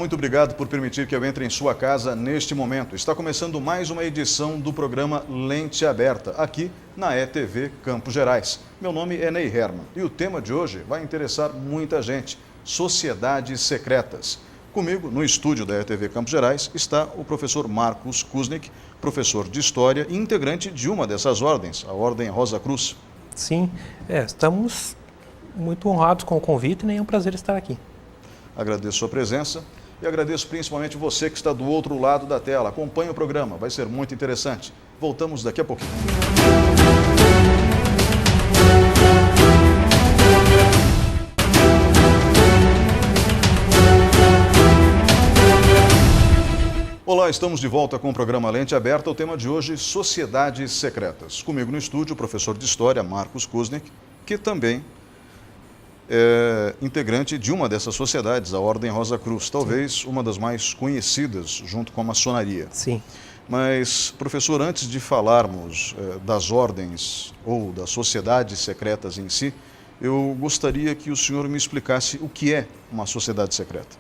muito obrigado por permitir que eu entre em sua casa neste momento. Está começando mais uma edição do programa Lente Aberta, aqui na ETV Campos Gerais. Meu nome é Ney Herman e o tema de hoje vai interessar muita gente: sociedades secretas. Comigo, no estúdio da ETV Campos Gerais, está o professor Marcos Kuznick, professor de História e integrante de uma dessas ordens, a Ordem Rosa Cruz. Sim, estamos muito honrados com o convite e é um prazer estar aqui. Agradeço sua presença e agradeço principalmente você que está do outro lado da tela. Acompanhe o programa, vai ser muito interessante. Voltamos daqui a pouquinho. Olá, estamos de volta com o programa Lente Aberta. O tema de hoje, sociedades secretas. Comigo no estúdio, o professor de História, Marcos Kuznick, que também é integrante de uma dessas sociedades, a Ordem Rosa Cruz, talvez uma das mais conhecidas, junto com a maçonaria. Sim. Mas, professor, antes de falarmos das ordens ou das sociedades secretas em si, eu gostaria que o senhor me explicasse o que é uma sociedade secreta.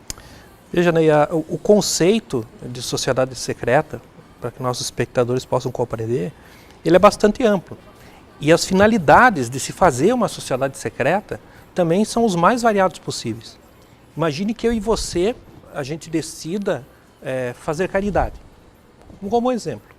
Veja, Ney, o conceito de sociedade secreta, para que nossos espectadores possam compreender, ele é bastante amplo. E as finalidades de se fazer uma sociedade secreta também são os mais variados possíveis. Imagine que eu e você, a gente decida fazer caridade, como exemplo.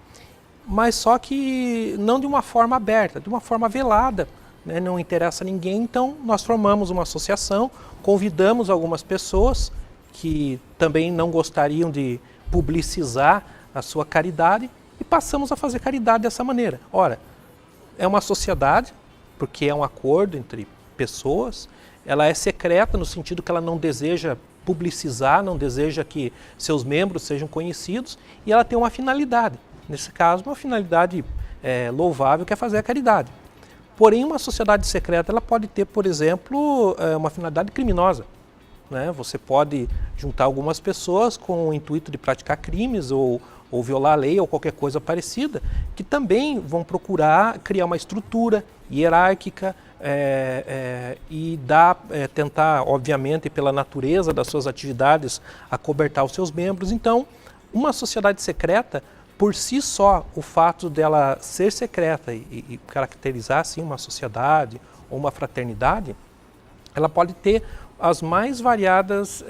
Mas só que não de uma forma aberta, de uma forma velada, né? Não interessa a ninguém, então nós formamos uma associação, convidamos algumas pessoas que também não gostariam de publicizar a sua caridade e passamos a fazer caridade dessa maneira. Ora, é uma sociedade, porque é um acordo entre pessoas, ela é secreta no sentido que ela não deseja publicizar, não deseja que seus membros sejam conhecidos e ela tem uma finalidade, nesse caso uma finalidade louvável, que é fazer a caridade. Porém, uma sociedade secreta ela pode ter, por exemplo, uma finalidade criminosa. Né? Você pode juntar algumas pessoas com o intuito de praticar crimes ou violar a lei ou qualquer coisa parecida, que também vão procurar criar uma estrutura hierárquica e tentar, obviamente, pela natureza das suas atividades, acobertar os seus membros. Então, uma sociedade secreta, por si só, o fato dela ser secreta e caracterizar assim, uma sociedade ou uma fraternidade, ela pode ter as mais variadas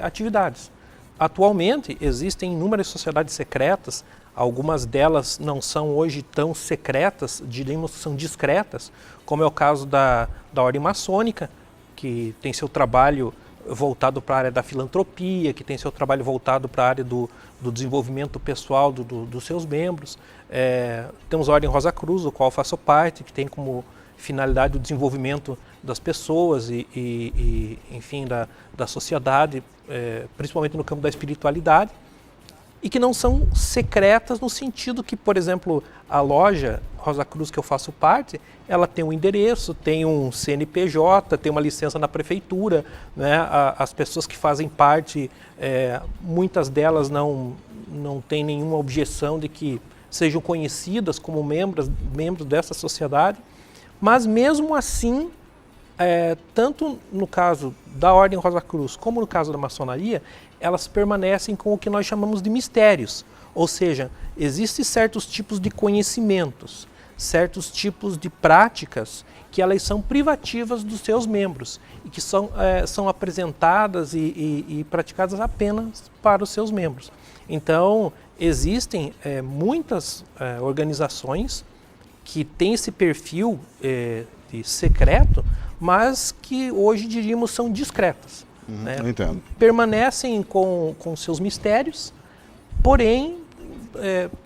atividades. Atualmente, existem inúmeras sociedades secretas, algumas delas não são hoje tão secretas, diríamos que são discretas, como é o caso da Ordem Maçônica, que tem seu trabalho voltado para a área da filantropia, que tem seu trabalho voltado para a área do desenvolvimento pessoal dos seus membros. Temos a Ordem Rosa Cruz, do qual faço parte, que tem como finalidade o desenvolvimento das pessoas enfim, da sociedade, principalmente no campo da espiritualidade, e que não são secretas no sentido que, por exemplo, a loja Rosa Cruz que eu faço parte, ela tem um endereço, tem um CNPJ, tem uma licença na prefeitura, né? As pessoas que fazem parte, muitas delas não têm nenhuma objeção de que sejam conhecidas como membros dessa sociedade. Mas mesmo assim, tanto no caso da Ordem Rosa Cruz como no caso da maçonaria, elas permanecem com o que nós chamamos de mistérios. Ou seja, existem certos tipos de conhecimentos, certos tipos de práticas que elas são privativas dos seus membros e que são apresentadas e praticadas apenas para os seus membros. Então, existem muitas organizações que tem esse perfil de secreto, mas que hoje diríamos são discretas. Né? Eu entendo. Permanecem com seus mistérios, porém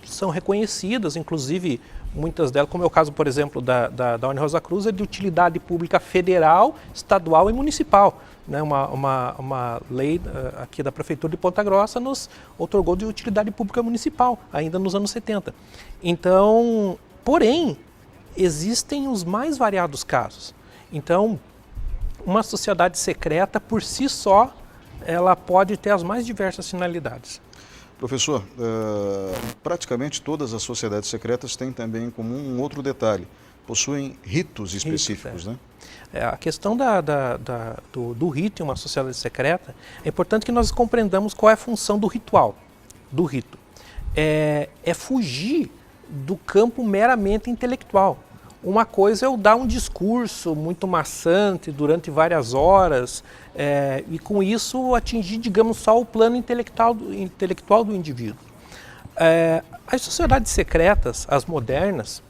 são reconhecidas, inclusive muitas delas, como é o caso, por exemplo, da Ordem Rosa Cruz, é de utilidade pública federal, estadual e municipal. Né? Uma lei aqui da Prefeitura de Ponta Grossa nos otorgou de utilidade pública municipal, ainda nos anos 70. Então, porém, existem os mais variados casos. Então, uma sociedade secreta, por si só, ela pode ter as mais diversas finalidades. Professor, praticamente todas as sociedades secretas têm também em comum um outro detalhe. Possuem ritos específicos, né? A questão do rito em uma sociedade secreta, é importante que nós compreendamos qual é a função do ritual, do rito. É fugir do campo meramente intelectual. Uma coisa é eu dar um discurso muito maçante durante várias horas e com isso atingir, digamos, só o plano intelectual do indivíduo. As sociedades secretas, as modernas,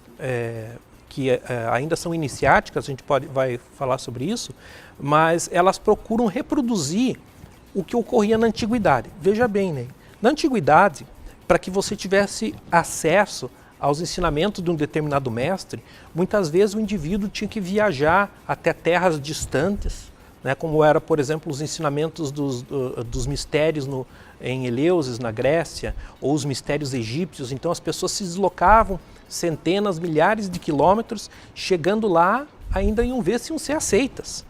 que ainda são iniciáticas, a gente vai falar sobre isso, mas elas procuram reproduzir o que ocorria na antiguidade. Veja bem, né? Na antiguidade, para que você tivesse acesso aos ensinamentos de um determinado mestre, muitas vezes o indivíduo tinha que viajar até terras distantes, né, como era, por exemplo, os ensinamentos dos mistérios em Eleusis, na Grécia, ou os mistérios egípcios. Então as pessoas se deslocavam centenas, milhares de quilômetros, chegando lá ainda iam ver se iam ser aceitas.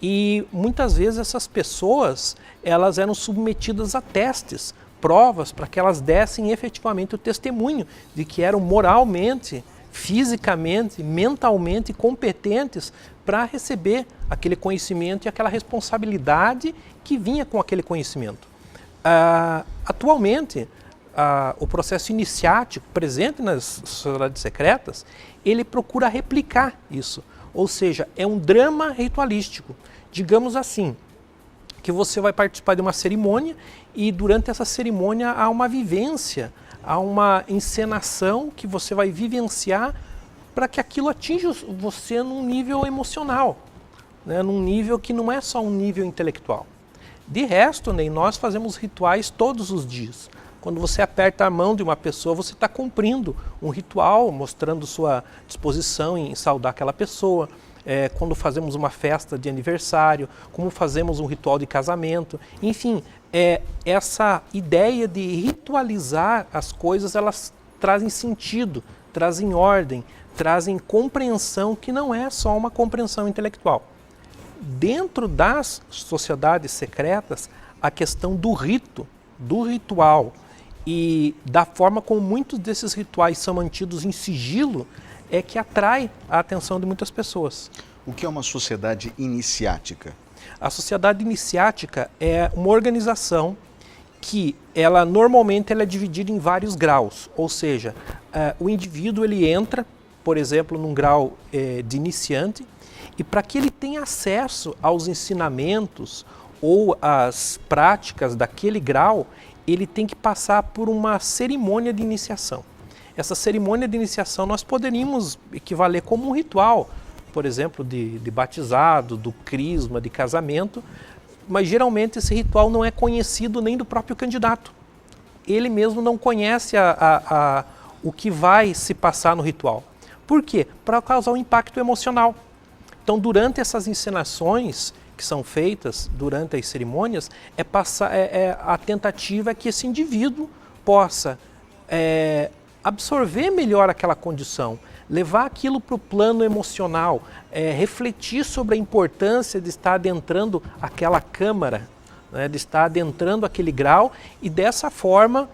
E muitas vezes essas pessoas elas eram submetidas a testes, provas, para que elas dessem efetivamente o testemunho de que eram moralmente, fisicamente, mentalmente competentes para receber aquele conhecimento e aquela responsabilidade que vinha com aquele conhecimento. Atualmente, o processo iniciático presente nas sociedades secretas, ele procura replicar isso. Ou seja, é um drama ritualístico. Digamos assim, que você vai participar de uma cerimônia e durante essa cerimônia há uma vivência, há uma encenação que você vai vivenciar para que aquilo atinja você num nível emocional, né? Num nível que não é só um nível intelectual. De resto, Ney, nós fazemos rituais todos os dias. Quando você aperta a mão de uma pessoa, você está cumprindo um ritual, mostrando sua disposição em saudar aquela pessoa. Quando fazemos uma festa de aniversário, como fazemos um ritual de casamento. Enfim, essa ideia de ritualizar as coisas, elas trazem sentido, trazem ordem, trazem compreensão que não é só uma compreensão intelectual. Dentro das sociedades secretas, a questão do rito, do ritual e da forma como muitos desses rituais são mantidos em sigilo é que atrai a atenção de muitas pessoas. O que é uma sociedade iniciática? A sociedade iniciática é uma organização que normalmente ela é dividida em vários graus, ou seja, o indivíduo ele entra, por exemplo, num grau de iniciante, e para que ele tenha acesso aos ensinamentos ou às práticas daquele grau, ele tem que passar por uma cerimônia de iniciação. Essa cerimônia de iniciação nós poderíamos equivaler como um ritual, por exemplo, de batizado, do crisma, de casamento, mas geralmente esse ritual não é conhecido nem do próprio candidato. Ele mesmo não conhece o que vai se passar no ritual. Por quê? Para causar um impacto emocional. Então, durante essas encenações que são feitas durante as cerimônias, a tentativa é que esse indivíduo possa absorver melhor aquela condição, levar aquilo para o plano emocional, refletir sobre a importância de estar adentrando aquela câmara, né, de estar adentrando aquele grau e dessa forma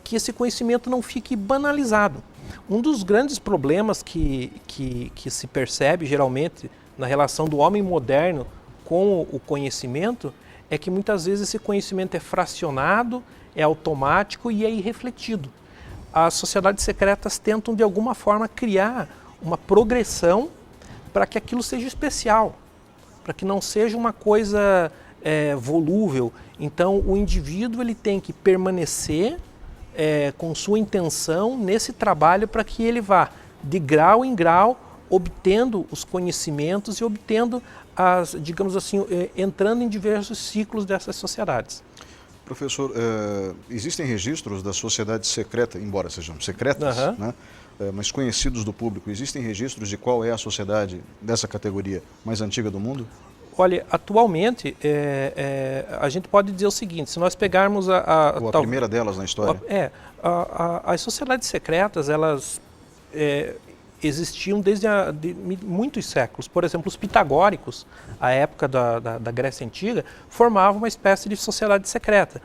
que esse conhecimento não fique banalizado. Um dos grandes problemas que se percebe geralmente na relação do homem moderno com o conhecimento é que muitas vezes esse conhecimento é fracionado, é automático e é irrefletido. As sociedades secretas tentam de alguma forma criar uma progressão para que aquilo seja especial, para que não seja uma coisa volúvel. Então o indivíduo ele tem que permanecer com sua intenção nesse trabalho para que ele vá de grau em grau obtendo os conhecimentos e obtendo digamos assim, entrando em diversos ciclos dessas sociedades. Professor, existem registros da sociedade secreta, embora sejam secretas, né, mas conhecidos do público, existem registros de qual é a sociedade dessa categoria mais antiga do mundo? Olha, atualmente a gente pode dizer o seguinte, se nós pegarmos a primeira delas na história. As sociedades secretas, elas existiam desde muitos séculos. Por exemplo, os pitagóricos, à época da Grécia Antiga, formavam uma espécie de sociedade secreta.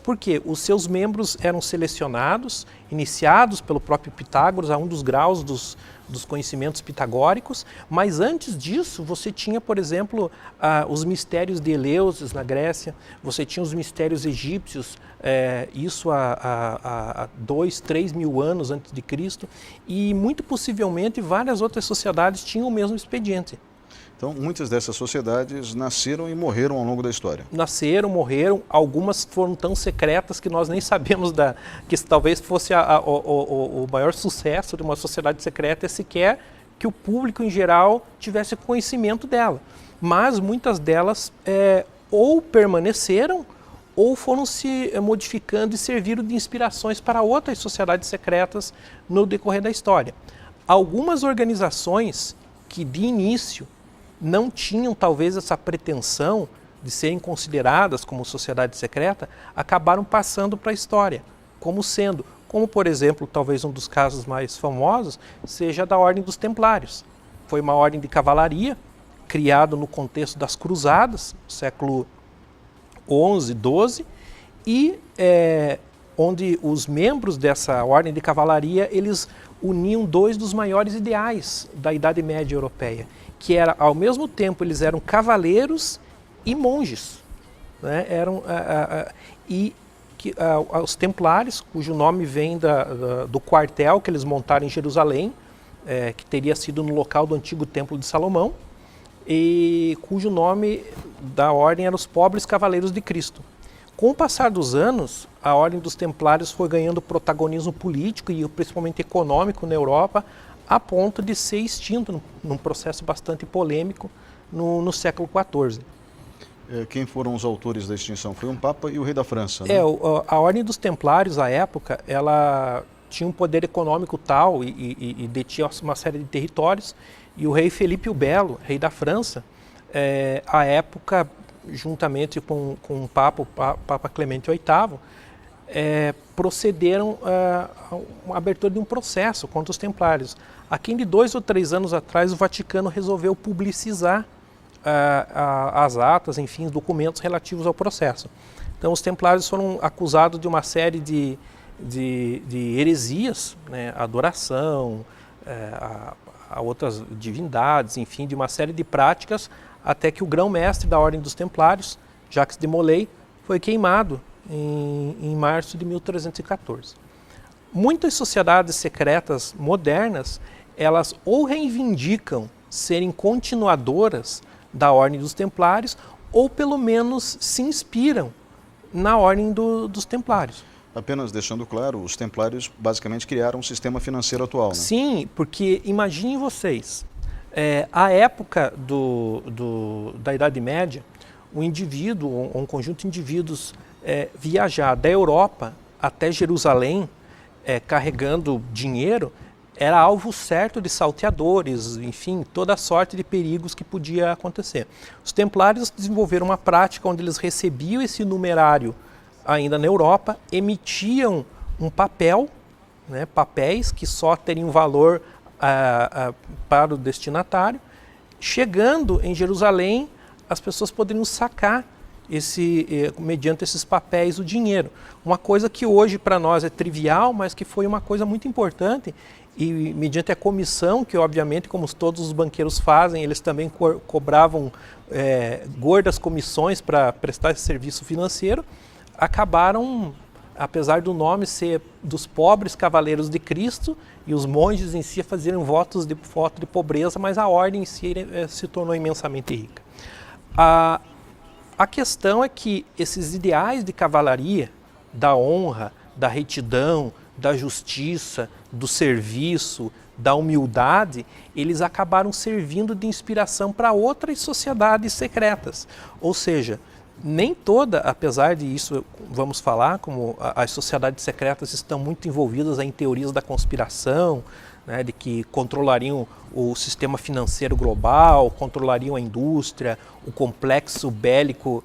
Porque os seus membros eram selecionados iniciados pelo próprio Pitágoras a um dos graus dos conhecimentos pitagóricos, mas antes disso você tinha, por exemplo, os mistérios de Eleusis na Grécia, você tinha os mistérios egípcios, isso há 2, 3 mil anos antes de Cristo, e muito possivelmente várias outras sociedades tinham o mesmo expediente. Então, muitas dessas sociedades nasceram e morreram ao longo da história. Nasceram, morreram, algumas foram tão secretas que nós nem sabemos que talvez fosse o maior sucesso de uma sociedade secreta é sequer que o público em geral tivesse conhecimento dela. Mas muitas delas ou permaneceram ou foram se modificando e serviram de inspirações para outras sociedades secretas no decorrer da história. Algumas organizações que de início não tinham talvez essa pretensão de serem consideradas como sociedade secreta, acabaram passando para a história, como por exemplo, talvez um dos casos mais famosos, seja da Ordem dos Templários. Foi uma ordem de cavalaria, criada no contexto das Cruzadas, século XI, XII, e onde os membros dessa ordem de cavalaria, eles uniam dois dos maiores ideais da Idade Média Europeia, que era, ao mesmo tempo, eles eram cavaleiros e monges, né? Os Templários, cujo nome vem do quartel que eles montaram em Jerusalém, que teria sido no local do antigo Templo de Salomão, e cujo nome da ordem era os Pobres Cavaleiros de Cristo. Com o passar dos anos, a Ordem dos Templários foi ganhando protagonismo político e principalmente econômico na Europa, a ponto de ser extinto num processo bastante polêmico no século XIV. Quem foram os autores da extinção? Foi um Papa e o rei da França, né? A Ordem dos Templários, à época, ela tinha um poder econômico tal e detinha uma série de territórios, e o rei Felipe o Belo, rei da França, à época, juntamente com o Papa Clemente VIII, procederam a uma abertura de um processo contra os Templários. Aqui de 2 ou 3 anos atrás, o Vaticano resolveu publicizar as atas, enfim, os documentos relativos ao processo. Então, os Templários foram acusados de uma série de heresias, né, adoração, a outras divindades, enfim, de uma série de práticas, até que o grão-mestre da Ordem dos Templários, Jacques de Molay, foi queimado em março de 1314. Muitas sociedades secretas modernas, elas ou reivindicam serem continuadoras da Ordem dos Templários, ou pelo menos se inspiram na Ordem dos Templários. Apenas deixando claro, os Templários basicamente criaram um sistema financeiro atual, né? Sim, porque imaginem vocês, a época da Idade Média, um indivíduo, um conjunto de indivíduos viajar da Europa até Jerusalém carregando dinheiro, era alvo certo de salteadores, enfim, toda sorte de perigos que podia acontecer. Os Templários desenvolveram uma prática onde eles recebiam esse numerário ainda na Europa, emitiam um papel, né, papéis que só teriam valor para o destinatário. Chegando em Jerusalém, as pessoas poderiam sacar mediante esses papéis o dinheiro. Uma coisa que hoje para nós é trivial, mas que foi uma coisa muito importante, e mediante a comissão, que obviamente, como todos os banqueiros fazem, eles também cobravam gordas comissões para prestar esse serviço financeiro, acabaram, apesar do nome ser dos pobres cavaleiros de Cristo, e os monges em si fazerem voto de pobreza, mas a ordem em si se tornou imensamente rica. A questão é que esses ideais de cavalaria, da honra, da retidão, da justiça, do serviço, da humildade, eles acabaram servindo de inspiração para outras sociedades secretas. Ou seja, nem toda, apesar de isso, vamos falar, como as sociedades secretas estão muito envolvidas em teorias da conspiração, né, de que controlariam o sistema financeiro global, controlariam a indústria, o complexo bélico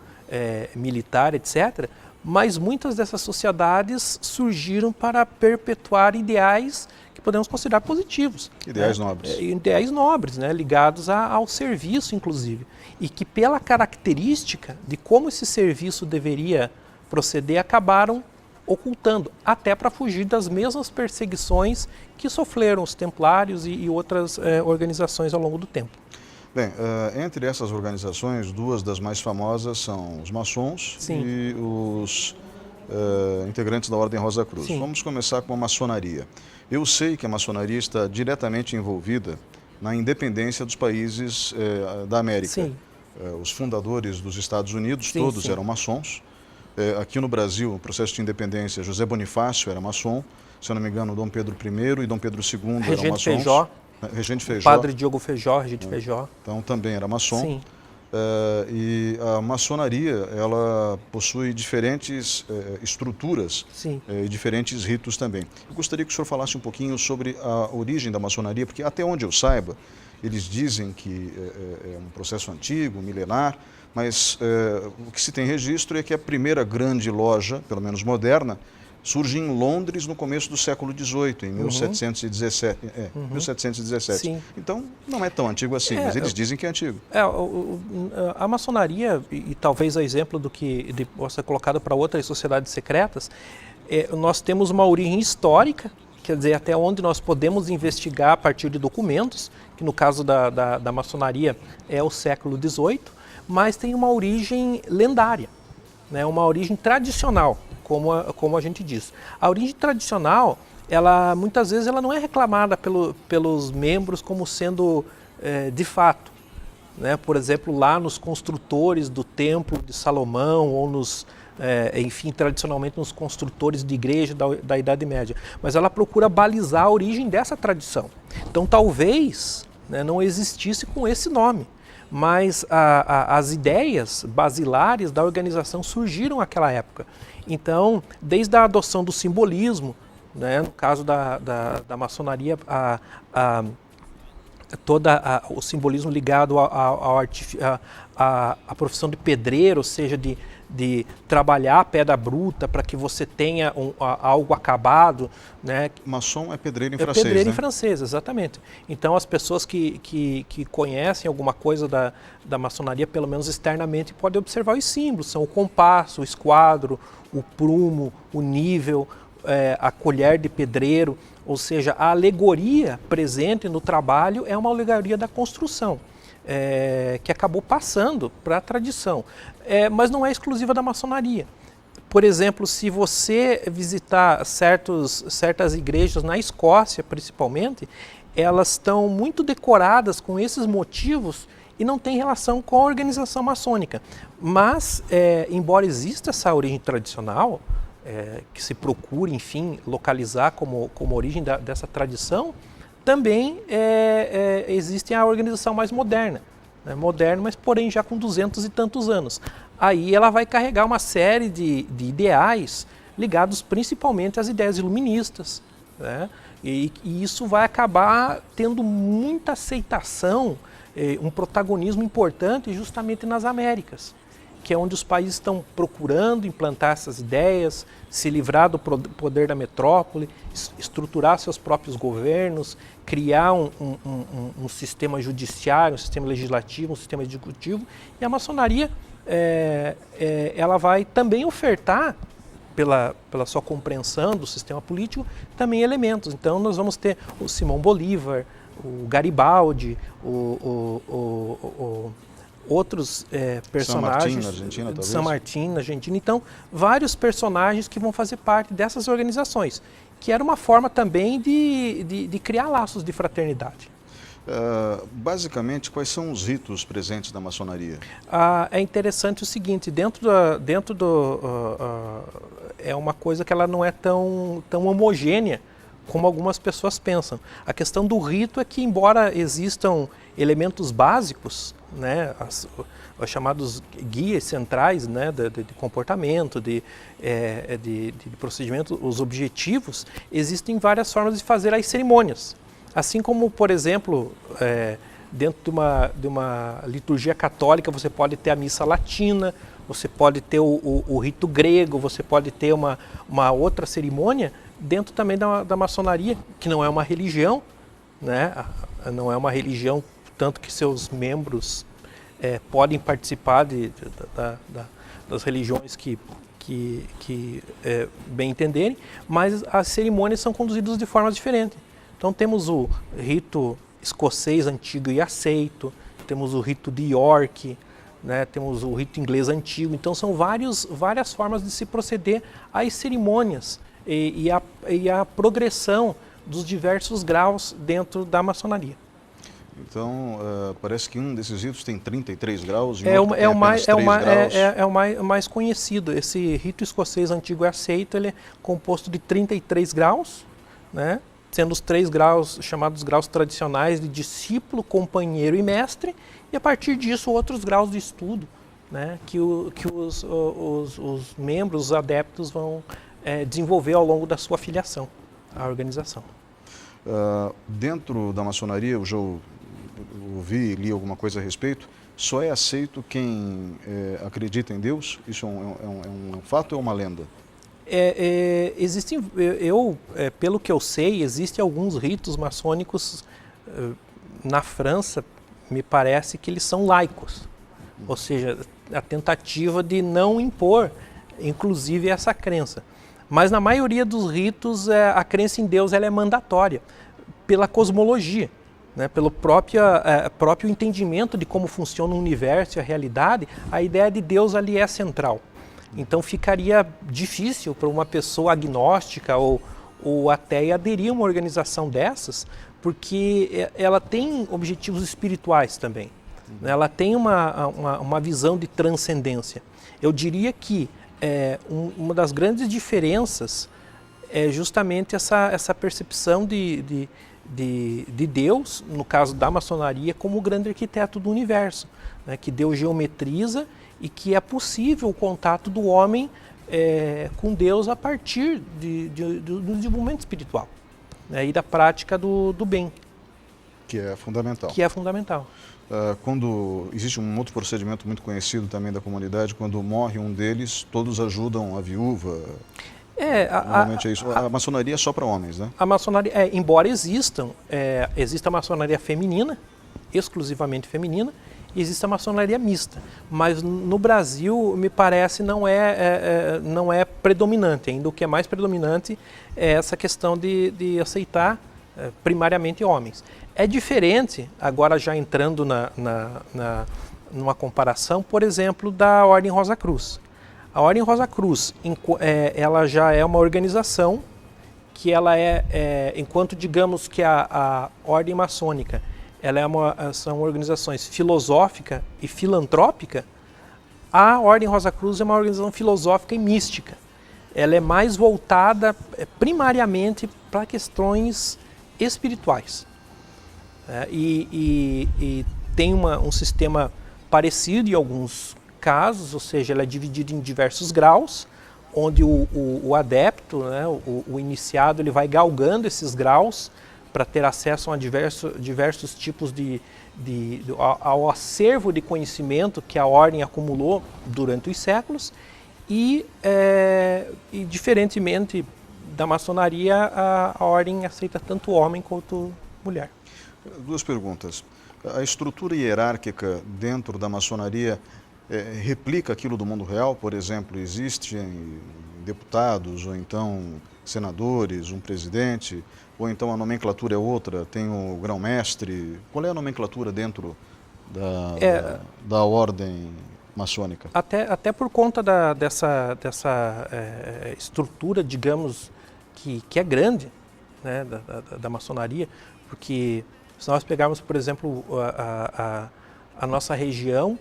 militar, etc., mas muitas dessas sociedades surgiram para perpetuar ideais que podemos considerar positivos. Ideais nobres. Ideais nobres, né, ligados ao serviço, inclusive. E que pela característica de como esse serviço deveria proceder, acabaram ocultando, até para fugir das mesmas perseguições que sofreram os templários e outras organizações ao longo do tempo. Bem, entre essas organizações, duas das mais famosas são os maçons Sim. e os integrantes da Ordem Rosa Cruz. Sim. Vamos começar com a maçonaria. Eu sei que a maçonaria está diretamente envolvida na independência dos países da América. Sim. Os fundadores dos Estados Unidos, Sim, todos sim. eram maçons. Aqui no Brasil, no processo de independência, José Bonifácio era maçom. Se eu não me engano, Dom Pedro I e Dom Pedro II eram maçons. Feijó. Regente Feijó. Padre Diogo Feijó, Regente Feijó. Então também era maçom. Sim. E a maçonaria, ela possui diferentes estruturas e diferentes ritos também. Eu gostaria que o senhor falasse um pouquinho sobre a origem da maçonaria, porque até onde eu saiba, eles dizem que é um processo antigo, milenar, mas o que se tem registro é que a primeira grande loja, pelo menos moderna, surge em Londres no começo do século XVIII, em 1717. 1717. Sim. Então, não é tão antigo assim, mas eles dizem que é antigo. A maçonaria, e talvez a exemplo do que possa ser colocado para outras sociedades secretas, nós temos uma origem histórica, quer dizer, até onde nós podemos investigar a partir de documentos, que no caso da maçonaria é o século XVIII, mas tem uma origem lendária, né, uma origem tradicional, como a gente diz. A origem tradicional, muitas vezes ela não é reclamada pelos membros como sendo de fato. Né? Por exemplo, lá nos construtores do Templo de Salomão, ou enfim, tradicionalmente nos construtores de igreja da Idade Média. Mas ela procura balizar a origem dessa tradição. Então talvez, né, não existisse com esse nome, mas as ideias basilares da organização surgiram naquela época. Então, desde a adoção do simbolismo, né, no caso da maçonaria, todo o simbolismo ligado à profissão de pedreiro, ou seja, de trabalhar a pedra bruta para que você tenha algo acabado. Né? Maçom é pedreiro em francês, pedreiro, né? em francês, exatamente. Então as pessoas que conhecem alguma coisa da maçonaria, pelo menos externamente, podem observar os símbolos. São o compasso, o esquadro, o prumo, o nível, a colher de pedreiro. Ou seja, a alegoria presente no trabalho é uma alegoria da construção. Que acabou passando para a tradição, mas não é exclusiva da maçonaria. Por exemplo, se você visitar certas igrejas na Escócia, principalmente, elas estão muito decoradas com esses motivos e não tem relação com a organização maçônica. Mas, embora exista essa origem tradicional, que se procure, enfim, localizar como origem dessa tradição, também existe a organização mais moderna, né? Moderna, mas porém já com 200 e tantos anos. Aí ela vai carregar uma série de ideais ligados principalmente às ideias iluministas, né? E isso vai acabar tendo muita aceitação, um protagonismo importante justamente nas Américas, que é onde os países estão procurando implantar essas ideias, se livrar do poder da metrópole, estruturar seus próprios governos, criar um sistema judiciário, um sistema legislativo, um sistema executivo. E a maçonaria ela vai também ofertar, pela sua compreensão do sistema político, também elementos. Então nós vamos ter o Simão Bolívar, o Garibaldi, outros personagens, San Martín, na Argentina. Então, vários personagens que vão fazer parte dessas organizações, que era uma forma também de criar laços de fraternidade. Basicamente, quais são os ritos presentes na maçonaria? É interessante o seguinte, é uma coisa que ela não é tão homogênea como algumas pessoas pensam. A questão do rito é que, embora existam elementos básicos, né, os chamados guias centrais, né, de comportamento, de procedimento, os objetivos, existem várias formas de fazer as cerimônias. Assim como, por exemplo, dentro de uma liturgia católica, você pode ter a missa latina, você pode ter o rito grego, você pode ter uma outra cerimônia, dentro também da maçonaria, que não é uma religião, né? Não é uma religião, tanto que seus membros podem participar das religiões que bem entenderem, mas as cerimônias são conduzidas de formas diferentes. Então temos o rito escocês antigo e aceito, temos o rito de York, né, temos o rito inglês antigo. Então são várias formas de se proceder às cerimônias e a progressão dos diversos graus dentro da maçonaria. Então, parece que um desses ritos tem 33 graus e é outro tem apenas 3 graus. É o mais conhecido. Esse rito escocês antigo e aceito, ele é composto de 33 graus, né? Sendo os 3 graus chamados graus tradicionais de discípulo, companheiro e mestre, e a partir disso outros graus de estudo, né? Que os membros, os adeptos vão desenvolver ao longo da sua filiação à organização. Dentro da maçonaria, eu já ouvi e li alguma coisa a respeito, só é aceito quem acredita em Deus? Isso é um fato ou é uma lenda? Pelo que eu sei, existem alguns ritos maçônicos na França, me parece que eles são laicos, ou seja, a tentativa de não impor, inclusive, essa crença. Mas na maioria dos ritos, a crença em Deus ela é mandatória, pela cosmologia, né? Pelo próprio entendimento de como funciona o universo e a realidade, a ideia de Deus ali é central. Então ficaria difícil para uma pessoa agnóstica ou ateia aderir a uma organização dessas, porque ela tem objetivos espirituais também. Né? Ela tem uma visão de transcendência. Eu diria que uma das grandes diferenças é justamente essa percepção de Deus, no caso da maçonaria, como o grande arquiteto do universo, né? Que Deus geometriza e que é possível o contato do homem com Deus a partir do desenvolvimento espiritual, né? E da prática do bem. Que é fundamental. Que é fundamental. Quando existe um outro procedimento muito conhecido também da comunidade, quando morre um deles, todos ajudam a viúva. Normalmente é isso. A maçonaria é só para homens, né? A maçonaria, embora exista a maçonaria feminina, exclusivamente feminina, e existe a maçonaria mista. Mas no Brasil, me parece, não é predominante. Ainda o que é mais predominante é essa questão de aceitar primariamente homens. É diferente, agora já entrando numa comparação, por exemplo, da Ordem Rosa Cruz. A Ordem Rosa Cruz, ela já é uma organização que ela enquanto digamos que a Ordem Maçônica, são organizações filosófica e filantrópica, a Ordem Rosa Cruz é uma organização filosófica e mística. Ela é mais voltada primariamente para questões espirituais. E tem um sistema parecido em alguns casos, ou seja, ela é dividida em diversos graus, onde o adepto, né, o iniciado, ele vai galgando esses graus para ter acesso a diversos tipos ao acervo de conhecimento que a ordem acumulou durante os séculos e diferentemente da maçonaria, a ordem aceita tanto homem quanto mulher. 2 perguntas. A estrutura hierárquica dentro da maçonaria replica aquilo do mundo real? Por exemplo, existem deputados ou então senadores, um presidente, ou então a nomenclatura é outra, tem o grão-mestre. Qual é a nomenclatura dentro da ordem maçônica? Até por conta dessa estrutura, digamos, que é grande, né, da maçonaria, porque se nós pegarmos, por exemplo, a nossa região,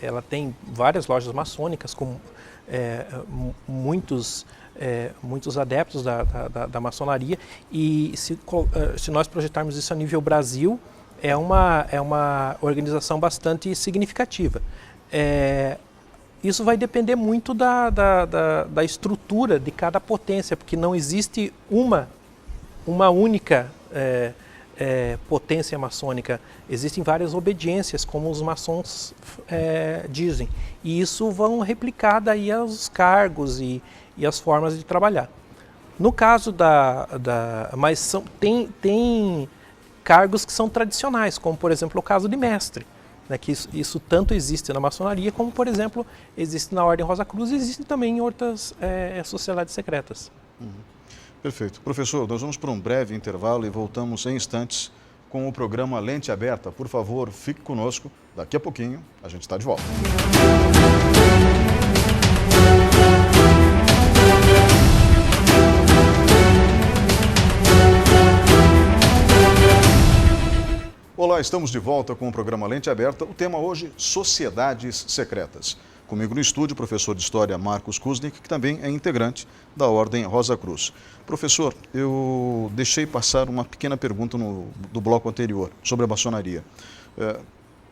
ela tem várias lojas maçônicas com muitos adeptos da maçonaria, e se nós projetarmos isso a nível Brasil, é uma organização bastante significativa. Isso vai depender muito da estrutura de cada potência, porque não existe uma única potência maçônica. Existem várias obediências, como os maçons dizem, e isso vão replicar daí aos cargos e as formas de trabalhar. No caso tem cargos que são tradicionais, como por exemplo o caso de mestre. né, que isso tanto existe na maçonaria como, por exemplo, existe na Ordem Rosa Cruz e existe também em outras sociedades secretas. Perfeito. Professor, nós vamos para um breve intervalo e voltamos em instantes com o programa Lente Aberta. Por favor, fique conosco. Daqui a pouquinho a gente está de volta. Olá, estamos de volta com o programa Lente Aberta. O tema hoje, sociedades secretas. Comigo no estúdio, o professor de História Marcos Kuznick, que também é integrante da Ordem Rosa Cruz. Professor, eu deixei passar uma pequena pergunta do bloco anterior, sobre a maçonaria.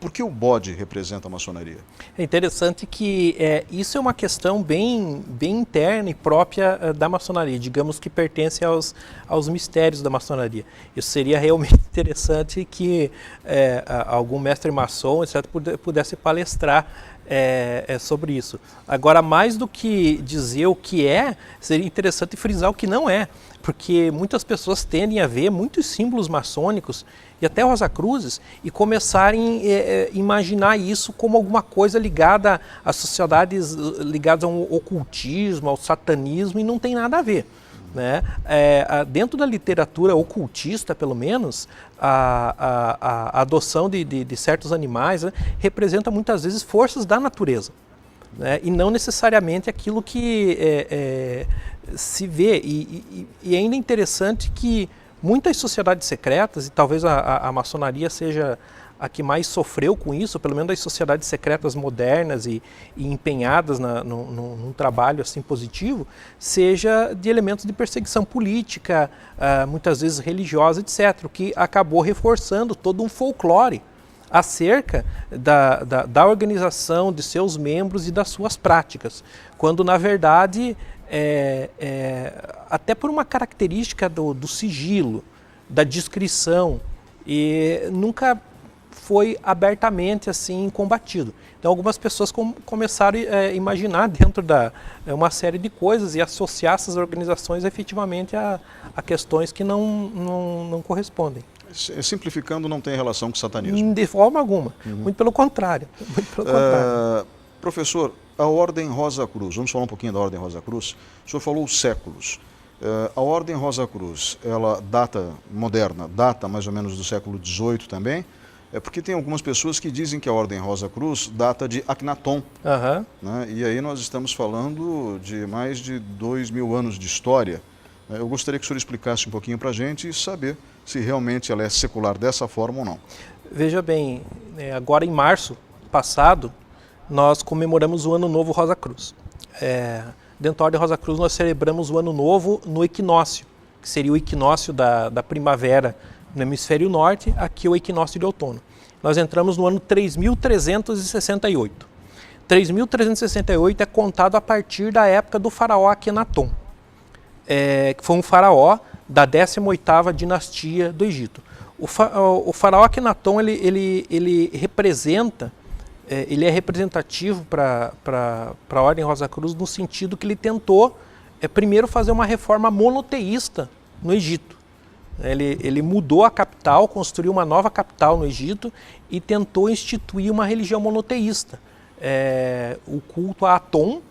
Por que o bode representa a maçonaria? É interessante que isso é uma questão bem interna e própria da maçonaria, digamos que pertence aos mistérios da maçonaria. Isso seria realmente interessante que algum mestre maçom, etc., pudesse palestrar sobre isso. Agora, mais do que dizer o que seria interessante frisar o que não é, porque muitas pessoas tendem a ver muitos símbolos maçônicos e até Rosacruzes e começarem a imaginar isso como alguma coisa ligada às sociedades ligadas ao ocultismo, ao satanismo, e não tem nada a ver. Né? Dentro da literatura ocultista, pelo menos, a adoção de certos animais, né, representa muitas vezes forças da natureza, né? E não necessariamente aquilo que se vê. E ainda é interessante que muitas sociedades secretas, e talvez a maçonaria seja a que mais sofreu com isso, pelo menos as sociedades secretas modernas e empenhadas num trabalho assim positivo, seja de elementos de perseguição política, muitas vezes religiosa, etc., o que acabou reforçando todo um folclore acerca da organização de seus membros e das suas práticas, quando na verdade, até por uma característica do sigilo, da discrição, e nunca foi abertamente assim combatido. Então algumas pessoas começaram a imaginar dentro uma série de coisas e associar essas organizações efetivamente a questões que não correspondem. Simplificando, não tem relação com o satanismo? De forma alguma, muito pelo contrário. Professor, a Ordem Rosa Cruz, vamos falar um pouquinho da Ordem Rosa Cruz. O senhor falou séculos. A Ordem Rosa Cruz, ela data mais ou menos do século XVIII também, porque tem algumas pessoas que dizem que a Ordem Rosa Cruz data de Akhenaton. Né? E aí nós estamos falando de mais de 2000 anos de história. Eu gostaria que o senhor explicasse um pouquinho para a gente e saber se realmente ela é secular dessa forma ou não. Veja bem, agora em março passado, nós comemoramos o Ano Novo Rosa Cruz. Dentro da Ordem Rosa Cruz nós celebramos o Ano Novo no equinócio, que seria o equinócio da primavera no hemisfério norte, aqui o equinócio de outono. Nós entramos no ano 3.368. 3.368 é contado a partir da época do faraó Akhenaton, que foi um faraó da 18ª dinastia do Egito. O faraó Akhenaton ele representa, ele é representativo para a Ordem Rosa Cruz no sentido que ele tentou primeiro fazer uma reforma monoteísta no Egito. Ele mudou a capital, construiu uma nova capital no Egito e tentou instituir uma religião monoteísta. O culto a Aton,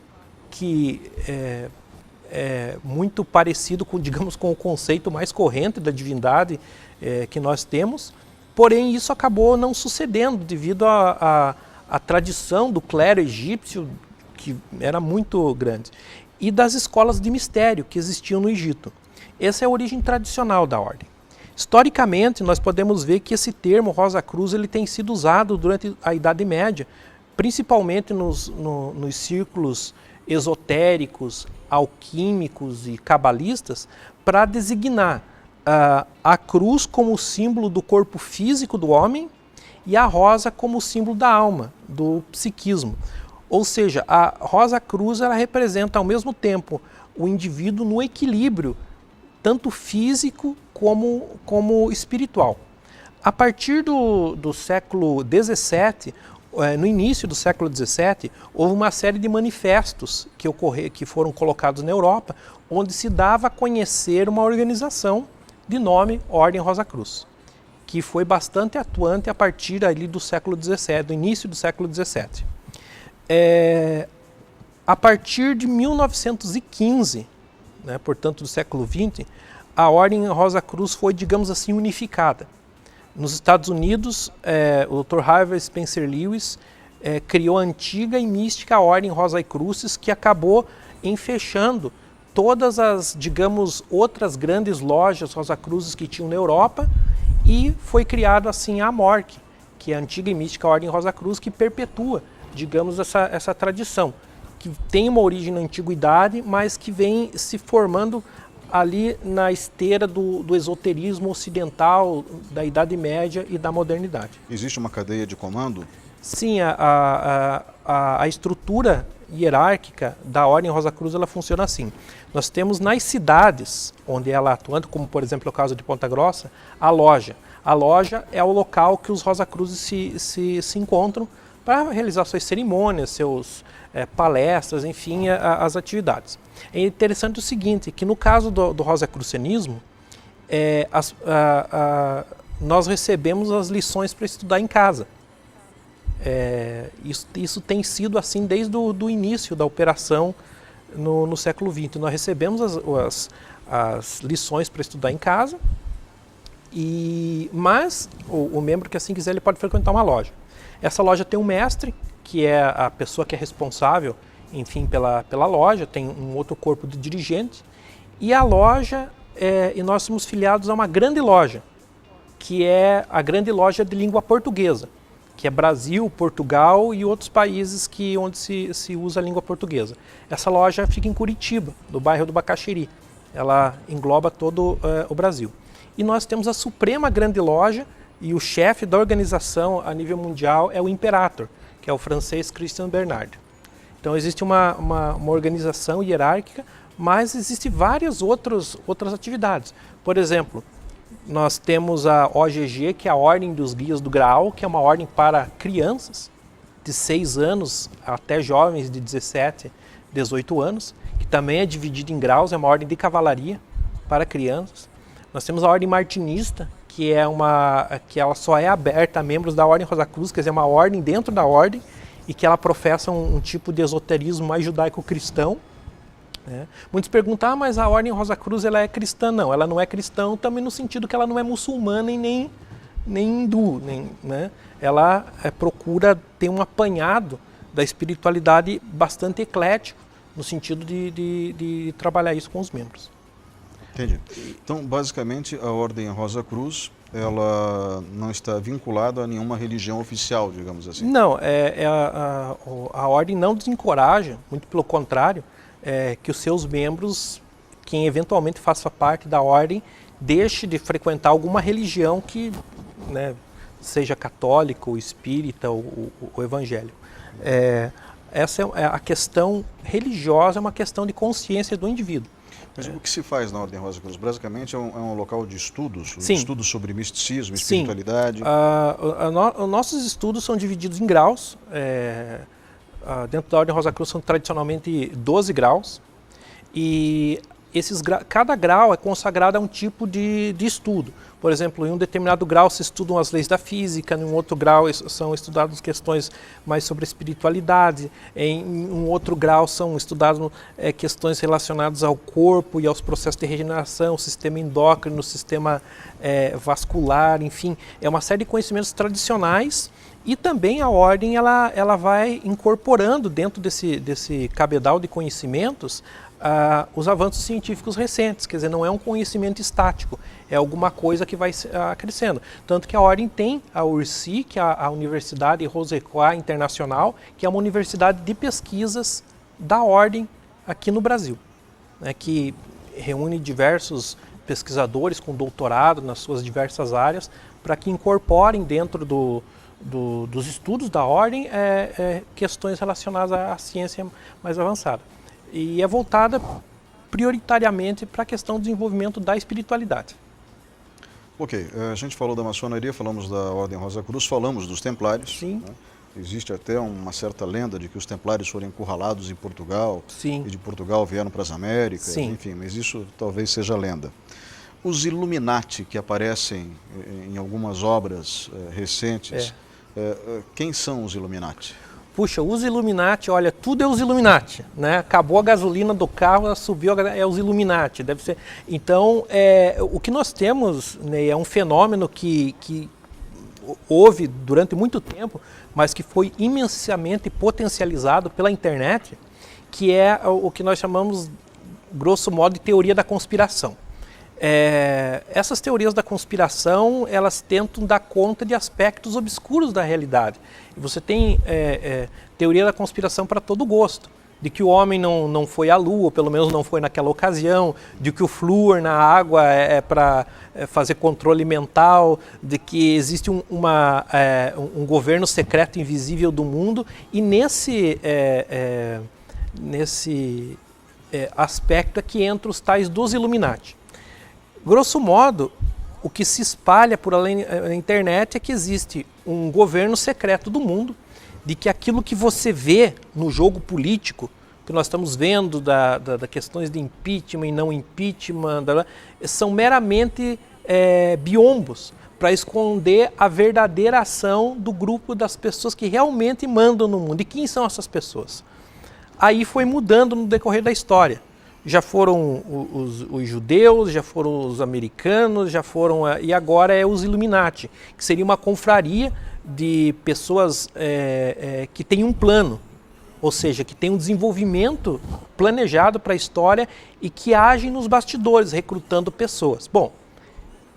que é muito parecido com, digamos, com o conceito mais corrente da divindade que nós temos, porém isso acabou não sucedendo devido à tradição do clero egípcio, que era muito grande, e das escolas de mistério que existiam no Egito. Essa é a origem tradicional da ordem. Historicamente, nós podemos ver que esse termo Rosa Cruz ele tem sido usado durante a Idade Média, principalmente nos círculos esotéricos, alquímicos e cabalistas, para designar a cruz como símbolo do corpo físico do homem e a rosa como símbolo da alma, do psiquismo. Ou seja, a Rosa Cruz ela representa ao mesmo tempo o indivíduo no equilíbrio, tanto físico como espiritual. A partir do século XVII, no início do século XVII, houve uma série de manifestos que foram colocados na Europa, onde se dava a conhecer uma organização de nome Ordem Rosa Cruz. que foi bastante atuante a partir ali do século XVII, do início do século XVII. A partir de 1915, né, portanto do século XX, a Ordem Rosa Cruz foi, digamos assim, unificada. Nos Estados Unidos, o Dr. Harvey Spencer Lewis criou a antiga e mística Ordem Rosa Crucis, que acabou fechando todas as, digamos, outras grandes lojas Rosa Cruzes que tinham na Europa, e foi criado assim a AMORC, que é a antiga e mística Ordem Rosa Cruz, que perpetua, digamos, essa tradição, que tem uma origem na antiguidade, mas que vem se formando ali na esteira do esoterismo ocidental, da Idade Média e da modernidade. Existe uma cadeia de comando? Sim, a estrutura hierárquica da Ordem Rosa Cruz, ela funciona assim. Nós temos nas cidades onde ela atua, como por exemplo o caso de Ponta Grossa, a loja. A loja é o local que os Rosa Cruzes se encontram para realizar suas cerimônias, seus palestras, enfim, as atividades. É interessante o seguinte, que no caso do rosacrucianismo, nós recebemos as lições para estudar em casa. Isso tem sido assim desde o início da operação no século XX. Nós recebemos as lições para estudar em casa, mas o membro que assim quiser, ele pode frequentar uma loja. Essa loja tem um mestre, que é a pessoa que é responsável, enfim, pela loja, tem um outro corpo de dirigente, e a loja, e nós somos filiados a uma grande loja, que é a grande loja de língua portuguesa, que é Brasil, Portugal e outros países onde se usa a língua portuguesa. Essa loja fica em Curitiba, no bairro do Bacaxiri. Ela engloba todo o Brasil. E nós temos a Suprema Grande Loja, e o chefe da organização a nível mundial é o Imperator, que é o francês Christian Bernard. Então existe uma organização hierárquica, mas existem várias outras atividades. Por exemplo, nós temos a OGG, que é a Ordem dos Guias do Graal, que é uma ordem para crianças de 6 anos até jovens de 17, 18 anos, que também é dividida em graus, é uma ordem de cavalaria para crianças. Nós temos a Ordem Martinista, que ela só é aberta a membros da Ordem Rosa Cruz, quer dizer, uma ordem dentro da ordem, e que ela professa um tipo de esoterismo mais judaico-cristão. Muitos perguntam, mas a Ordem Rosa Cruz ela é cristã? Não, ela não é cristã também no sentido que ela não é muçulmana e nem hindu. Né? Ela procura ter um apanhado da espiritualidade bastante eclético, no sentido de trabalhar isso com os membros. Entendi. Então, basicamente, a Ordem Rosa Cruz, ela não está vinculada a nenhuma religião oficial, digamos assim? Não, a Ordem não desencoraja, muito pelo contrário, que os seus membros, quem eventualmente faça parte da Ordem, deixe de frequentar alguma religião que seja católica, ou espírita, ou evangélico. Essa é a questão religiosa, é uma questão de consciência do indivíduo. Mas o que se faz na Ordem Rosa Cruz? Basicamente é um local de estudos, Sim. Estudos sobre misticismo, espiritualidade? Nossos estudos são divididos em graus. Dentro da Ordem Rosa Cruz são tradicionalmente 12 graus. E cada grau é consagrado a um tipo de estudo. Por exemplo, em um determinado grau se estudam as leis da física, em um outro grau são estudadas questões mais sobre a espiritualidade, em um outro grau são estudadas questões relacionadas ao corpo e aos processos de regeneração, sistema endócrino, sistema vascular, enfim, é uma série de conhecimentos tradicionais. E também a ordem ela vai incorporando dentro desse cabedal de conhecimentos os avanços científicos recentes, quer dizer, não é um conhecimento estático, é alguma coisa que vai crescendo. Tanto que a ordem tem a URSI, que é a Universidade Rose-Croix Internacional, que é uma universidade de pesquisas da ordem aqui no Brasil, que reúne diversos pesquisadores com doutorado nas suas diversas áreas, para que incorporem dentro dos estudos da ordem questões relacionadas à ciência mais avançada. E é voltada prioritariamente para a questão do desenvolvimento da espiritualidade. Ok, a gente falou da maçonaria, falamos da Ordem Rosa Cruz, falamos dos templários. Sim. Existe até uma certa lenda de que os templários foram encurralados em Portugal. Sim. E de Portugal vieram para as Américas. Sim. Enfim, mas isso talvez seja lenda. Os Illuminati que aparecem em algumas obras recentes, quem são os Illuminati? Puxa, os Illuminati, olha, tudo é os Illuminati, né? Acabou a gasolina do carro, subiu, é os Illuminati, deve ser. Então, o que nós temos, Ney, é um fenômeno que houve durante muito tempo, mas que foi imensamente potencializado pela internet, que é o que nós chamamos, grosso modo, de teoria da conspiração. Essas teorias da conspiração, elas tentam dar conta de aspectos obscuros da realidade. E você tem teoria da conspiração para todo gosto. De que o homem não foi à Lua, ou pelo menos não foi naquela ocasião, de que o flúor na água é para fazer controle mental, de que existe um governo secreto invisível do mundo, e nesse aspecto é que entram os tais dos Illuminati. Grosso modo, o que se espalha por além da internet é que existe um governo secreto do mundo, de que aquilo que você vê no jogo político, que nós estamos vendo da questões de impeachment e não impeachment, são meramente biombos para esconder a verdadeira ação do grupo das pessoas que realmente mandam no mundo. E quem são essas pessoas? Aí foi mudando no decorrer da história. Já foram os judeus, já foram os americanos, e agora é os Illuminati, que seria uma confraria de pessoas que têm um plano, ou seja, que tem um desenvolvimento planejado para a história e que agem nos bastidores, recrutando pessoas. Bom,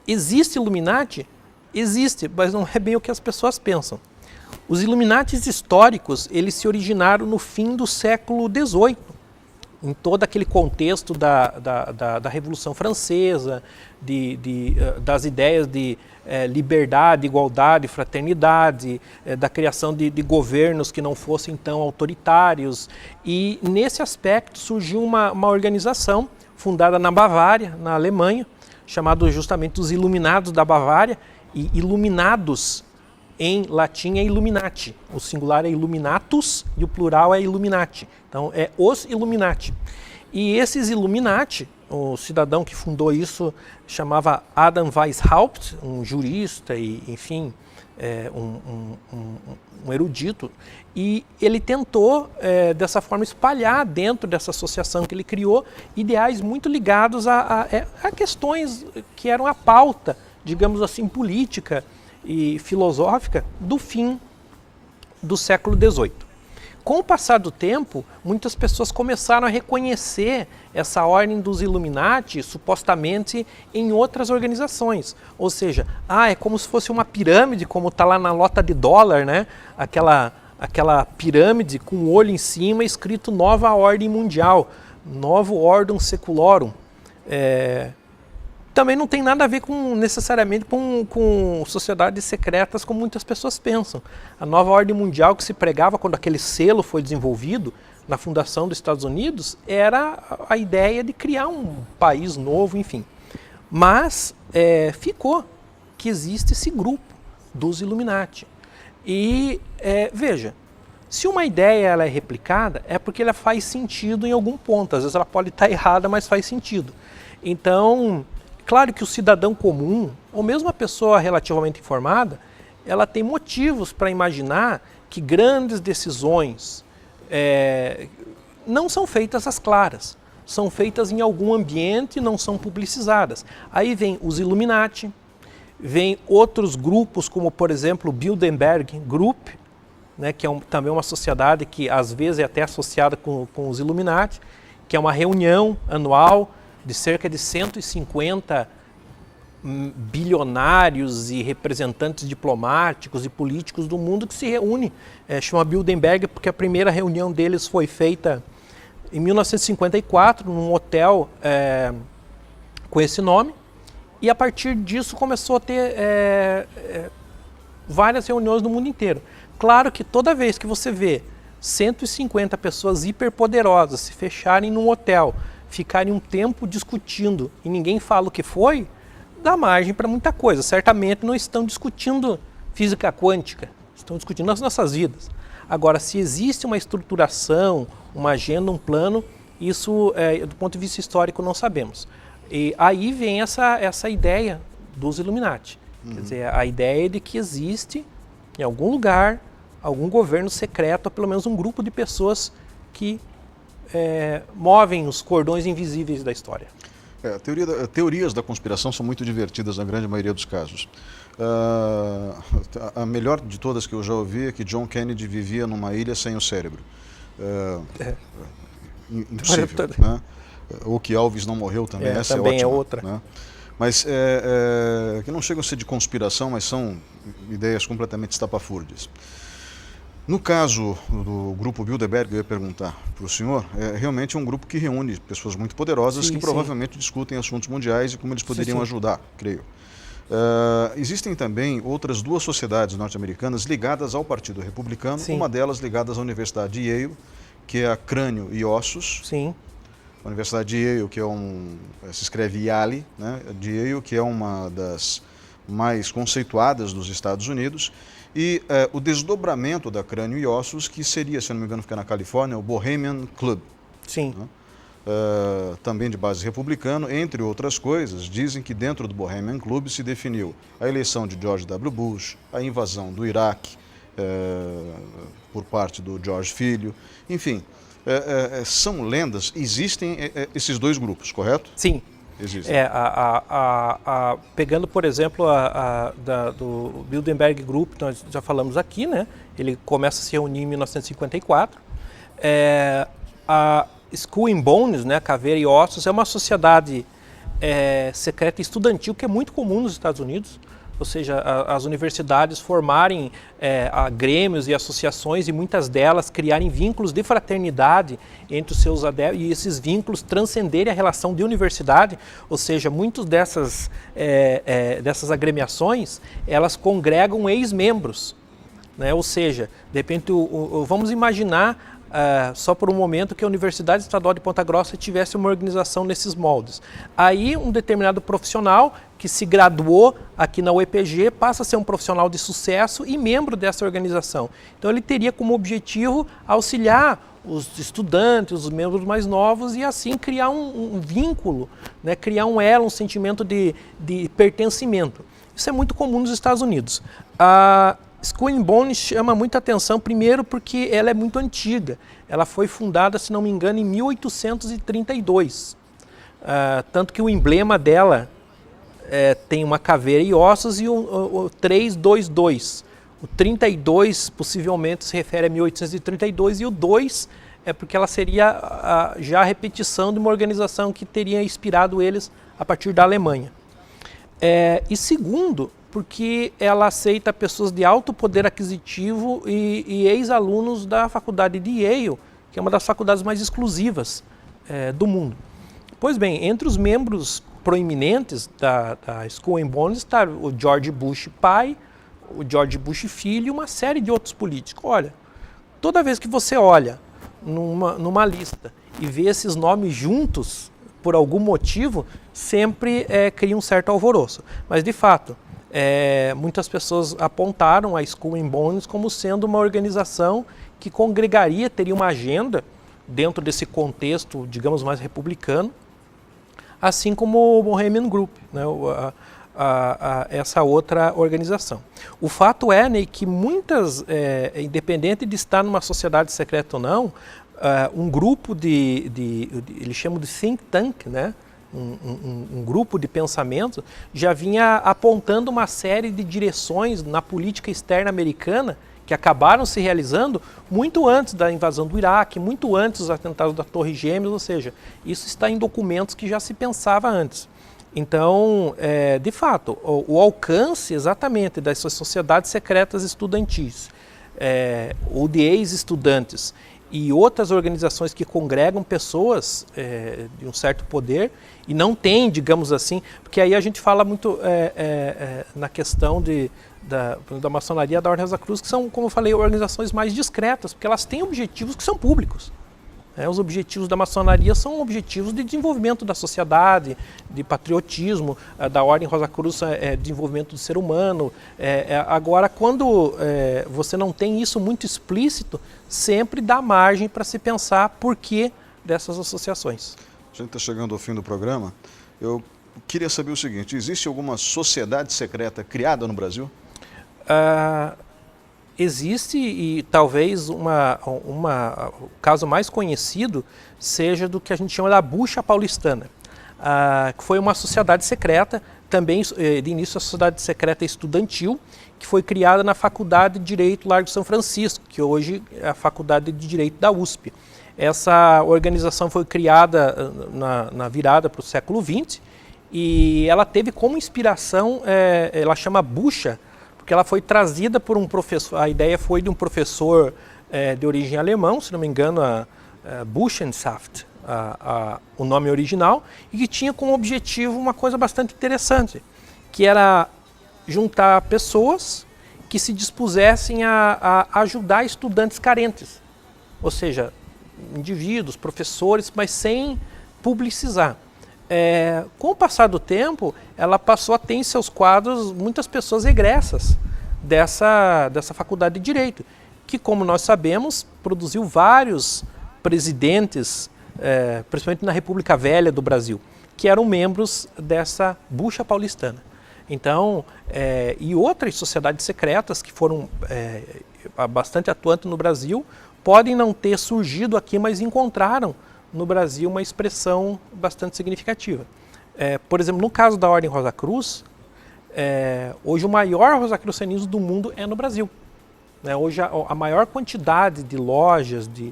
existe Illuminati? Existe, mas não é bem o que as pessoas pensam. Os Illuminatis históricos, eles se originaram no fim do século XVIII, em todo aquele contexto da Revolução Francesa, das ideias de liberdade, igualdade, fraternidade, da criação de governos que não fossem tão autoritários. E nesse aspecto surgiu uma organização fundada na Bavária, na Alemanha, chamada justamente os Iluminados da Bavária, e Iluminados em latim é Illuminati. O singular é Illuminatus e o plural é Illuminati. Então é os Illuminati. E esses Illuminati, o cidadão que fundou isso chamava Adam Weishaupt, um jurista e, enfim, um erudito, e ele tentou, dessa forma, espalhar dentro dessa associação que ele criou ideais muito ligados a questões que eram a pauta, digamos assim, política e filosófica do fim do século XVIII. Com o passar do tempo, muitas pessoas começaram a reconhecer essa ordem dos Illuminati supostamente em outras organizações. Ou seja, é como se fosse uma pirâmide, como está lá na nota de dólar, né? Aquela pirâmide com o olho em cima escrito Nova Ordem Mundial, Novo Ordem Secularum. Também não tem nada a ver necessariamente com sociedades secretas como muitas pessoas pensam. A nova ordem mundial que se pregava quando aquele selo foi desenvolvido na fundação dos Estados Unidos era a ideia de criar um país novo, enfim. Mas ficou que existe esse grupo dos Illuminati. E veja, se uma ideia ela é replicada é porque ela faz sentido em algum ponto. Às vezes ela pode estar errada, mas faz sentido. Então, claro que o cidadão comum, ou mesmo a pessoa relativamente informada, ela tem motivos para imaginar que grandes decisões não são feitas às claras, são feitas em algum ambiente e não são publicizadas. Aí vem os Illuminati, vem outros grupos como, por exemplo, o Bilderberg Group, né, que é também uma sociedade que às vezes é até associada com os Illuminati, que é uma reunião anual de cerca de 150 bilionários e representantes diplomáticos e políticos do mundo que se reúne. Chama Bilderberg porque a primeira reunião deles foi feita em 1954 num hotel com esse nome, e a partir disso começou a ter várias reuniões no mundo inteiro. Claro que toda vez que você vê 150 pessoas hiperpoderosas se fecharem num hotel, ficarem um tempo discutindo e ninguém fala o que foi, dá margem para muita coisa. Certamente não estão discutindo física quântica, estão discutindo as nossas vidas. Agora, se existe uma estruturação, uma agenda, um plano, isso, do ponto de vista histórico, não sabemos. E aí vem essa ideia dos Illuminati. Quer dizer, a ideia de que existe, em algum lugar, algum governo secreto, ou pelo menos um grupo de pessoas que movem os cordões invisíveis da história. Teorias da conspiração são muito divertidas na grande maioria dos casos. A melhor de todas que eu já ouvi é que John Kennedy vivia numa ilha sem o cérebro. Impossível, né? Ou que Elvis não morreu também, essa também é ótima. É outra. Né? Mas que não chegam a ser de conspiração, mas são ideias completamente estapafúrdias. No caso do grupo Bilderberg, eu ia perguntar para o senhor, é realmente um grupo que reúne pessoas muito poderosas que provavelmente discutem assuntos mundiais e como eles poderiam ajudar, creio. Existem também outras duas sociedades norte-americanas ligadas ao Partido Republicano, uma delas ligada à Universidade de Yale, que é a Crânio e Ossos. Sim. A Universidade de Yale, que se escreve Yale, né? De Yale, que é uma das mais conceituadas dos Estados Unidos, e o desdobramento da Crânio e Ossos, que seria, se não me engano, fica na Califórnia, o Bohemian Club. Sim. Né? Também de base republicana, entre outras coisas, dizem que dentro do Bohemian Club se definiu a eleição de George W. Bush, a invasão do Iraque por parte do George Filho, enfim, são lendas, existem esses dois grupos, correto? Sim. Existem. Pegando, por exemplo, do Bilderberg Group, nós já falamos aqui, né? Ele começa a se reunir em 1954. A Skull and Bones, né? Caveira e Ossos, é uma sociedade secreta estudantil que é muito comum nos Estados Unidos. Ou seja, as universidades formarem grêmios e associações e muitas delas criarem vínculos de fraternidade entre os seus adeptos e esses vínculos transcenderem a relação de universidade, ou seja, muitas dessas agremiações, elas congregam ex-membros, né? Ou seja, de repente, vamos imaginar só por um momento que a Universidade Estadual de Ponta Grossa tivesse uma organização nesses moldes. Aí um determinado profissional que se graduou aqui na UEPG passa a ser um profissional de sucesso e membro dessa organização. Então ele teria como objetivo auxiliar os estudantes, os membros mais novos e assim criar um vínculo, né? Criar um elo, um sentimento de pertencimento. Isso é muito comum nos Estados Unidos. Skull and Bones chama muita atenção, primeiro porque ela é muito antiga. Ela foi fundada, se não me engano, em 1832. Tanto que o emblema dela tem uma caveira e ossos e o 322. O 32 possivelmente se refere a 1832 e o 2 é porque ela seria já a repetição de uma organização que teria inspirado eles a partir da Alemanha. E segundo, porque ela aceita pessoas de alto poder aquisitivo e ex-alunos da faculdade de Yale, que é uma das faculdades mais exclusivas do mundo. Pois bem, entre os membros proeminentes da Skull and Bones está o George Bush pai, o George Bush filho e uma série de outros políticos. Olha, toda vez que você olha numa lista e vê esses nomes juntos, por algum motivo, sempre cria um certo alvoroço. Mas, de fato, muitas pessoas apontaram a Skull and Bones como sendo uma organização que congregaria, teria uma agenda dentro desse contexto, digamos, mais republicano, assim como o Bohemian Group, né, essa outra organização. O fato é, Ney, que muitas, independente de estar numa sociedade secreta ou não, um grupo eles chamam de think tank, né? Um grupo de pensamento já vinha apontando uma série de direções na política externa americana que acabaram se realizando muito antes da invasão do Iraque, muito antes dos atentados da Torre Gêmeas, ou seja, isso está em documentos que já se pensava antes. Então, de fato, o alcance exatamente dessas sociedades secretas estudantis, ou de ex-estudantes, e outras organizações que congregam pessoas de um certo poder e não tem, digamos assim, porque aí a gente fala muito na questão da maçonaria da Ordem Rosa Cruz, que são, como eu falei, organizações mais discretas, porque elas têm objetivos que são públicos. Os objetivos da maçonaria são objetivos de desenvolvimento da sociedade, de patriotismo, da Ordem Rosa Cruz desenvolvimento do ser humano. Agora, quando você não tem isso muito explícito, sempre dá margem para se pensar por que dessas associações. A gente está chegando ao fim do programa Eu queria saber o seguinte, existe alguma sociedade secreta criada no Brasil? Existe, e talvez o caso mais conhecido seja do que a gente chama da Bucha Paulistana, que foi uma sociedade secreta, também de início a sociedade secreta estudantil, que foi criada na Faculdade de Direito Largo São Francisco, que hoje é a Faculdade de Direito da USP. Essa organização foi criada na virada para o século XX e ela teve como inspiração, ela chama Bucha, porque ela foi trazida por um professor, a ideia foi de um professor de origem alemão, se não me engano, Buchenschaft, o nome original, e que tinha como objetivo uma coisa bastante interessante, que era juntar pessoas que se dispusessem a ajudar estudantes carentes, ou seja, indivíduos, professores, mas sem publicizar. Com o passar do tempo, ela passou a ter em seus quadros muitas pessoas egressas dessa faculdade de Direito, que, como nós sabemos, produziu vários presidentes, principalmente na República Velha do Brasil, que eram membros dessa Bucha Paulistana. Então, e outras sociedades secretas que foram bastante atuantes no Brasil, podem não ter surgido aqui, mas encontraram no Brasil uma expressão bastante significativa. Por exemplo, no caso da Ordem Rosa Cruz, hoje o maior rosacrucianismo do mundo é no Brasil. Hoje a maior quantidade de lojas, de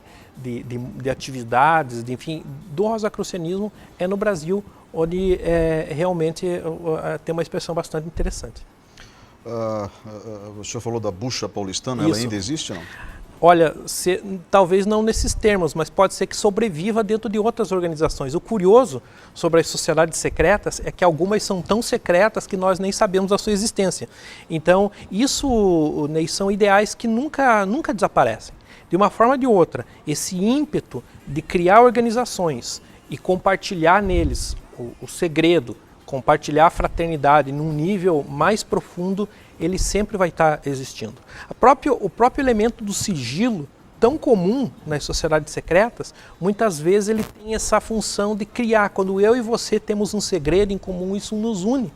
atividades, enfim, do rosacrucianismo é no Brasil, onde realmente tem uma expressão bastante interessante. O senhor falou da Bucha Paulistana, Isso. Ela ainda existe ou não? Olha, talvez não nesses termos, mas pode ser que sobreviva dentro de outras organizações. O curioso sobre as sociedades secretas é que algumas são tão secretas que nós nem sabemos da sua existência. Então, isso, Ney, são ideais que nunca desaparecem. De uma forma ou de outra, esse ímpeto de criar organizações e compartilhar neles o segredo, compartilhar a fraternidade num nível mais profundo, ele sempre vai estar existindo. O próprio elemento do sigilo, tão comum nas sociedades secretas, muitas vezes ele tem essa função de criar. Quando eu e você temos um segredo em comum, isso nos une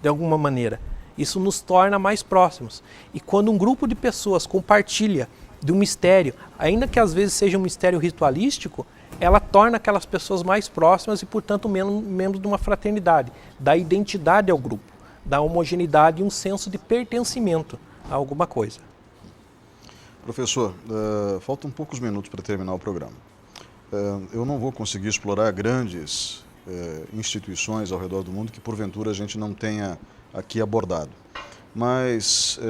de alguma maneira. Isso nos torna mais próximos. E quando um grupo de pessoas compartilha de um mistério, ainda que às vezes seja um mistério ritualístico, ela torna aquelas pessoas mais próximas e, portanto, membros de uma fraternidade, dá identidade ao grupo, dá homogeneidade e um senso de pertencimento a alguma coisa. Professor, faltam poucos minutos para terminar o programa. Eu não vou conseguir explorar grandes instituições ao redor do mundo que, porventura, a gente não tenha aqui abordado. Mas,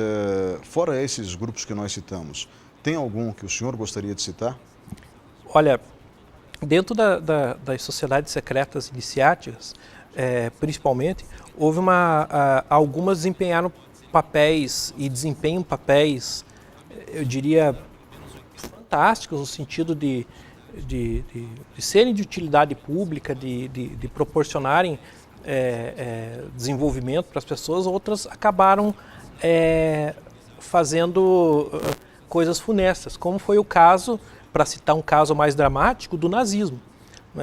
fora esses grupos que nós citamos, tem algum que o senhor gostaria de citar? Olha, dentro das sociedades secretas iniciáticas, principalmente, houve algumas desempenharam papéis e desempenham papéis, eu diria, fantásticos no sentido de serem de utilidade pública, de proporcionarem desenvolvimento para as pessoas. Outras acabaram fazendo coisas funestas, como foi o caso, para citar um caso mais dramático, do nazismo.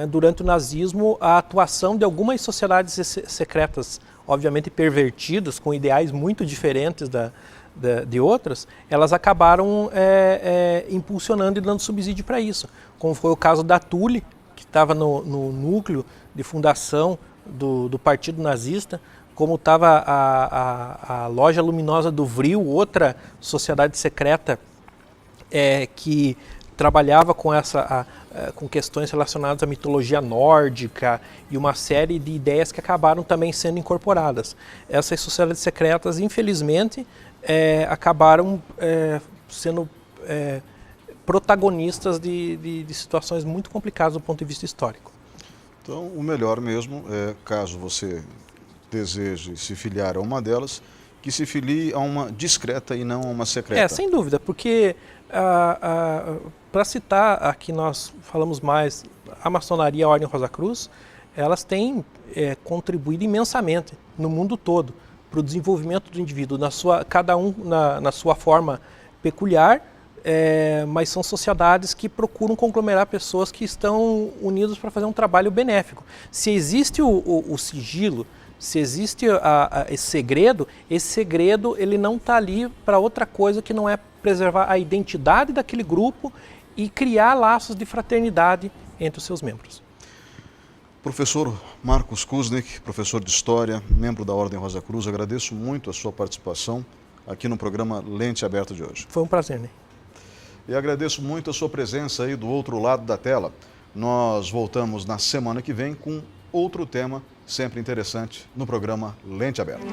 Durante o nazismo, a atuação de algumas sociedades secretas, obviamente pervertidas, com ideais muito diferentes de outras, elas acabaram impulsionando e dando subsídio para isso. Como foi o caso da Thule, que estava no núcleo de fundação do Partido Nazista, como estava a Loja Luminosa do Vril, outra sociedade secreta que trabalhava com questões relacionadas à mitologia nórdica e uma série de ideias que acabaram também sendo incorporadas. Essas sociedades secretas, infelizmente, acabaram sendo protagonistas de situações muito complicadas do ponto de vista histórico. Então, o melhor mesmo é, caso você deseje se filiar a uma delas, que se filie a uma discreta e não a uma secreta. Sem dúvida, porque para citar, aqui nós falamos mais, a maçonaria e a Ordem Rosa Cruz, elas têm contribuído imensamente no mundo todo para o desenvolvimento do indivíduo, cada um na sua forma peculiar, mas são sociedades que procuram conglomerar pessoas que estão unidas para fazer um trabalho benéfico. Se existe o sigilo, se existe esse segredo ele não está ali para outra coisa que não é preservar a identidade daquele grupo e criar laços de fraternidade entre os seus membros. Professor Marcos Kuznick, professor de História, membro da Ordem Rosa Cruz, agradeço muito a sua participação aqui no programa Lente Aberta de hoje. Foi um prazer, né? E agradeço muito a sua presença aí do outro lado da tela. Nós voltamos na semana que vem com outro tema sempre interessante no programa Lente Aberta.